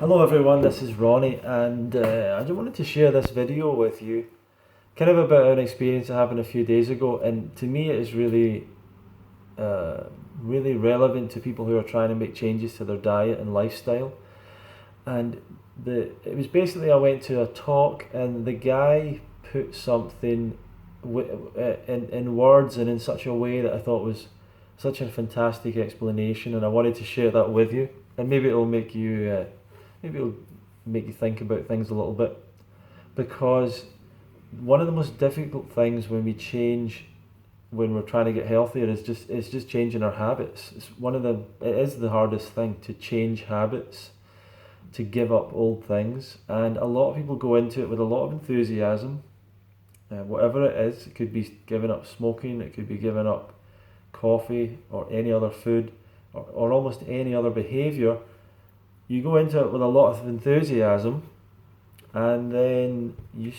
Hello everyone, this is Ronnie, and I just wanted to share this video with you, kind of about an experience that happened a few days ago, and to me it is really relevant to people who are trying to make changes to their diet and lifestyle. And it was basically, I went to a talk, and the guy put something in words and in such a way that I thought was such a fantastic explanation, and I wanted to share that with you, and maybe it'll make you think about things a little bit, because one of the most difficult things when we're trying to get healthier is just changing our habits. It is the hardest thing to change habits, to give up old things, and a lot of people go into it with a lot of enthusiasm. Whatever it is, it could be giving up smoking, it could be giving up coffee or any other food, or almost any other behavior. You go into it with a lot of enthusiasm, and then you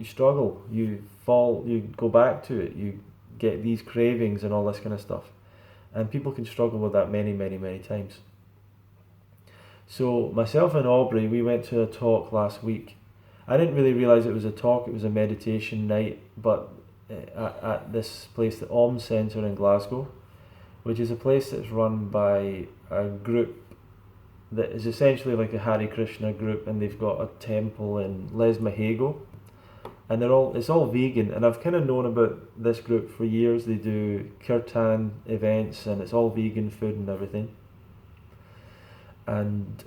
struggle, you fall, you go back to it, you get these cravings and all this kind of stuff, and people can struggle with that many times. So myself and Aubrey, we went to a talk last week. I didn't really realize it was a talk, it was a meditation night, but at this place, the Om Centre in Glasgow, which is a place that's run by a group that is essentially like a Hare Krishna group, and they've got a temple in Lesmahago, and it's all vegan. And I've kind of known about this group for years. They do kirtan events, and it's all vegan food and everything. And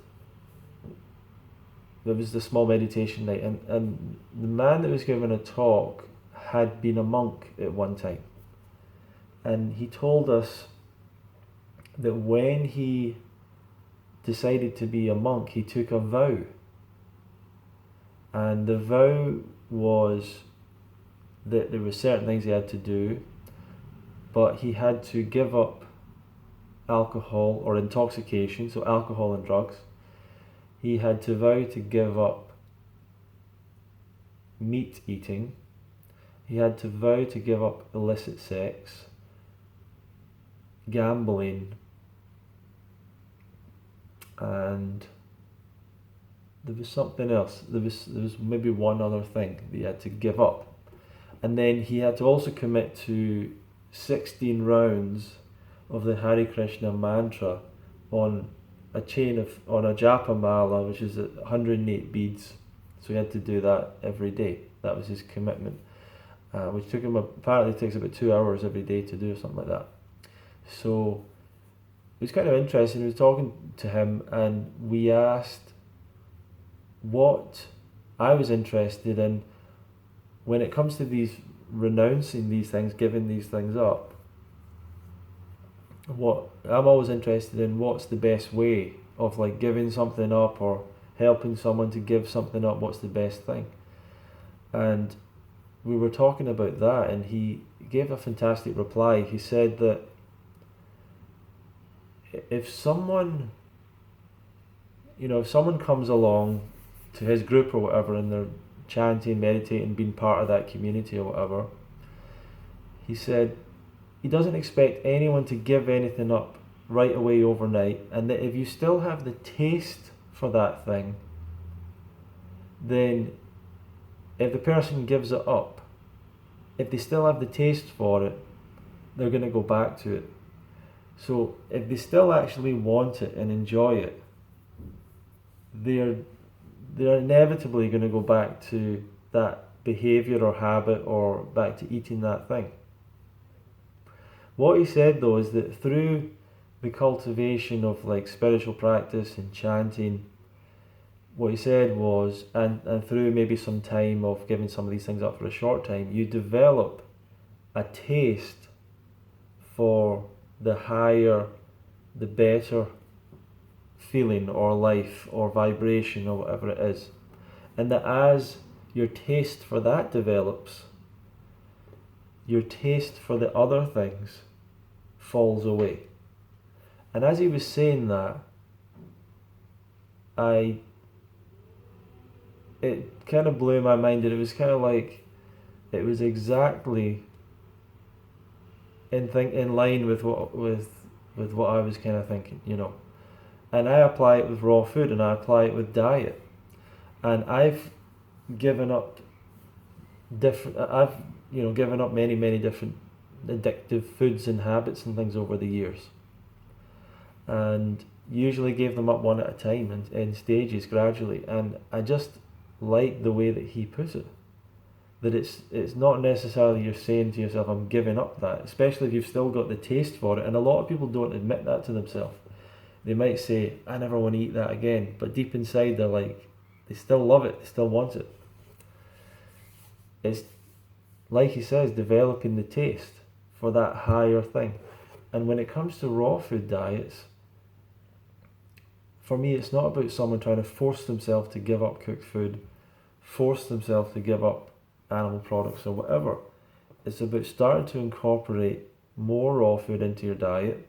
there was the small meditation night, and the man that was giving a talk had been a monk at one time, and he told us that when he decided to be a monk, he took a vow. And the vow was that there were certain things he had to do, but he had to give up alcohol or intoxication, so alcohol and drugs. He had to vow to give up meat eating. He had to vow to give up illicit sex, gambling, and there was something else. There was maybe one other thing that he had to give up. And then he had to also commit to 16 rounds of the Hare Krishna mantra on a japa mala, which is 108 beads. So he had to do that every day. That was his commitment, which apparently takes about 2 hours every day to do, something like that. So it was kind of interesting. We were talking to him, and we asked what I was interested in when it comes to renouncing these things, giving these things up. What I'm always interested in, what's the best way of like giving something up or helping someone to give something up? What's the best thing? And we were talking about that, and he gave a fantastic reply. He said that if someone comes along to his group or whatever, and they're chanting, meditating, being part of that community or whatever, he said he doesn't expect anyone to give anything up right away overnight, and that if you still have the taste for that thing, then if the person gives it up, if they still have the taste for it, they're going to go back to it. So if they still actually want it and enjoy it, they're inevitably going to go back to that behavior or habit, or back to eating that thing. What he said though is that through the cultivation of like spiritual practice and chanting, what he said was, and through maybe some time of giving some of these things up for a short time, you develop a taste for the higher, the better feeling or life or vibration or whatever it is. And that as your taste for that develops, your taste for the other things falls away. And as he was saying that, it kind of blew my mind, that it was kind of like, it was exactly in line with what I was kind of thinking, And I apply it with raw food, and I apply it with diet. And I've given up given up many different addictive foods and habits and things over the years, and usually gave them up one at a time and in stages gradually. And I just like the way that he puts it, that it's not necessarily you're saying to yourself, I'm giving up that, especially if you've still got the taste for it. And a lot of people don't admit that to themselves. They might say, I never want to eat that again, but deep inside they're like, they still love it, they still want it. It's like he says, developing the taste for that higher thing. And when it comes to raw food diets, for me, it's not about someone trying to force themselves to give up cooked food, force themselves to give up animal products or whatever. It's about starting to incorporate more raw food into your diet.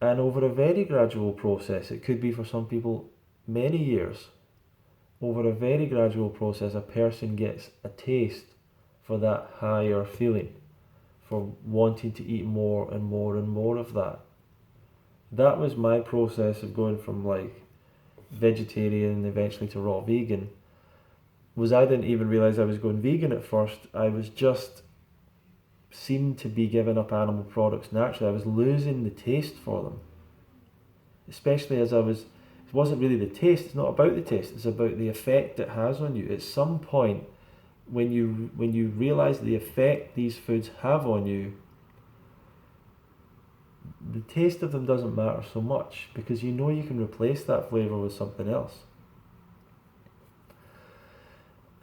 And over a very gradual process, it could be for some people many years, over a very gradual process, a person gets a taste for that higher feeling, for wanting to eat more and more and more of that. That was my process of going from like vegetarian eventually to raw vegan. Was I didn't even realize I was going vegan at first. I was just seemed to be giving up animal products naturally. I was losing the taste for them, especially as it wasn't really the taste. It's not about the taste. It's about the effect it has on you. At some point, when you realize the effect these foods have on you, the taste of them doesn't matter so much, because you know you can replace that flavor with something else.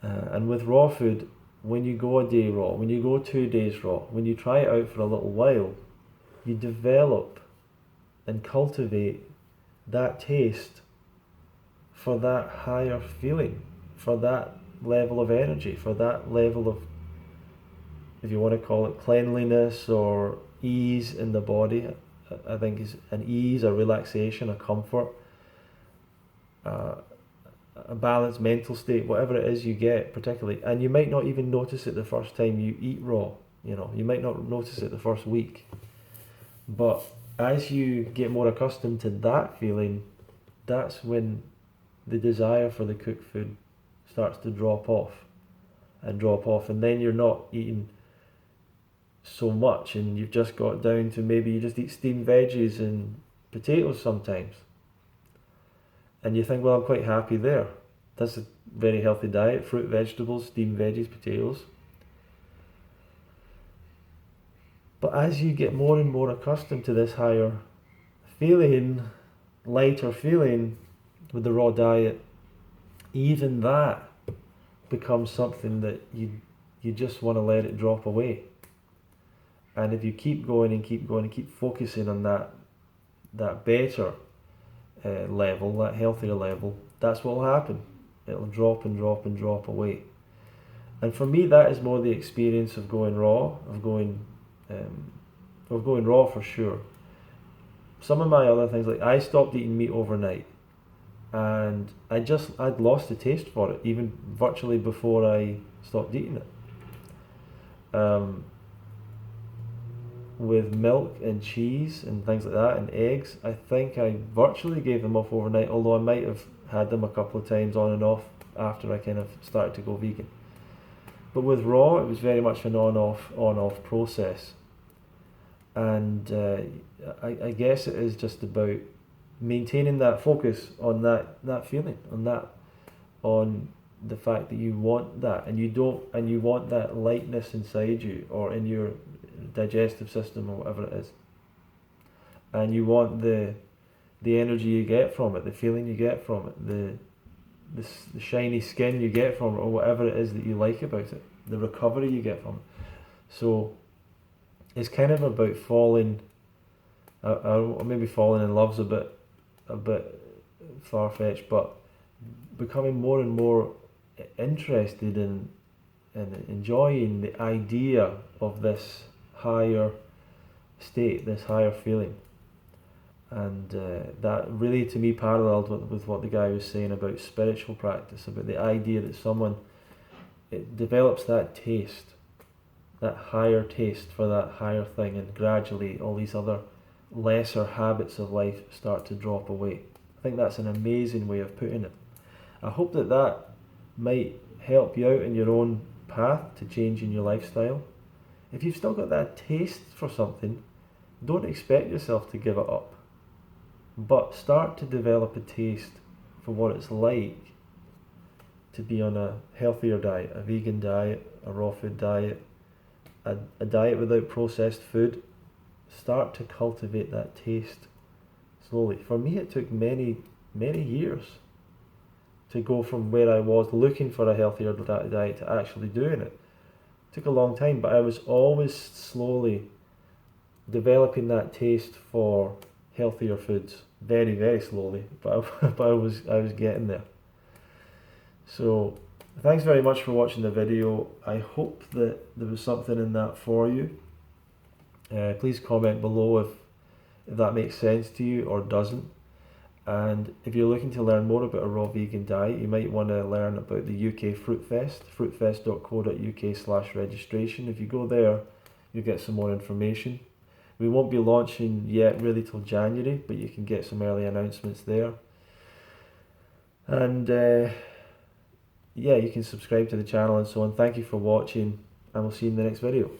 And with raw food, when you go a day raw, when you go 2 days raw, when you try it out for a little while, you develop and cultivate that taste for that higher feeling, for that level of energy, for that level of, if you want to call it, cleanliness or ease in the body. I think is an ease, a relaxation, a comfort, a balanced mental state, whatever it is you get particularly. And you might not even notice it the first time you eat raw, you might not notice it the first week. But as you get more accustomed to that feeling, that's when the desire for the cooked food starts to drop off, and then you're not eating so much, and you've just got down to maybe you just eat steamed veggies and potatoes sometimes, and you think, well, I'm quite happy there. That's a very healthy diet: fruit, vegetables, steamed veggies, potatoes. But as you get more and more accustomed to this higher feeling, lighter feeling with the raw diet, even that becomes something that you just want to let it drop away. And if you keep going and keep going and keep focusing on that better level, that healthier level, that's what will happen. It'll drop and drop and drop away. And for me, that is more the experience of going raw, of going raw for sure. Some of my other things, like I stopped eating meat overnight, and I'd lost the taste for it, even virtually before I stopped eating it. With milk and cheese and things like that and eggs, I think I virtually gave them off overnight, although I might have had them a couple of times on and off after I kind of started to go vegan. But with raw, it was very much an on-off process. And I guess it is just about maintaining that focus on that feeling, on the fact that you want that, and you want that lightness inside you or in your digestive system or whatever it is, and you want the energy you get from it, the feeling you get from it, the shiny skin you get from it, or whatever it is that you like about it, the recovery you get from it. So it's kind of about maybe falling in love's a bit far-fetched, but becoming more and more interested in enjoying the idea of this higher state, this higher feeling. And that really, to me, paralleled with what the guy was saying about spiritual practice, about the idea that someone develops that taste, that higher taste for that higher thing, and gradually all these other lesser habits of life start to drop away. I think that's an amazing way of putting it. I hope that that might help you out in your own path to changing your lifestyle. If you've still got that taste for something, don't expect yourself to give it up, but start to develop a taste for what it's like to be on a healthier diet, a vegan diet, a raw food diet, a diet without processed food. Start to cultivate that taste slowly. For me, it took many, many years to go from where I was looking for a healthier diet to actually doing it. It took a long time, but I was always slowly developing that taste for healthier foods. Very, very slowly, but I was getting there. So thanks very much for watching the video. I hope that there was something in that for you. Please comment below if that makes sense to you or doesn't. And if you're looking to learn more about a raw vegan diet, you might want to learn about the UK Fruit Fest, fruitfest.co.uk/registration. If you go there, you'll get some more information. We won't be launching yet really till January, but you can get some early announcements there. And yeah, you can subscribe to the channel and so on. Thank you for watching, and we'll see you in the next video.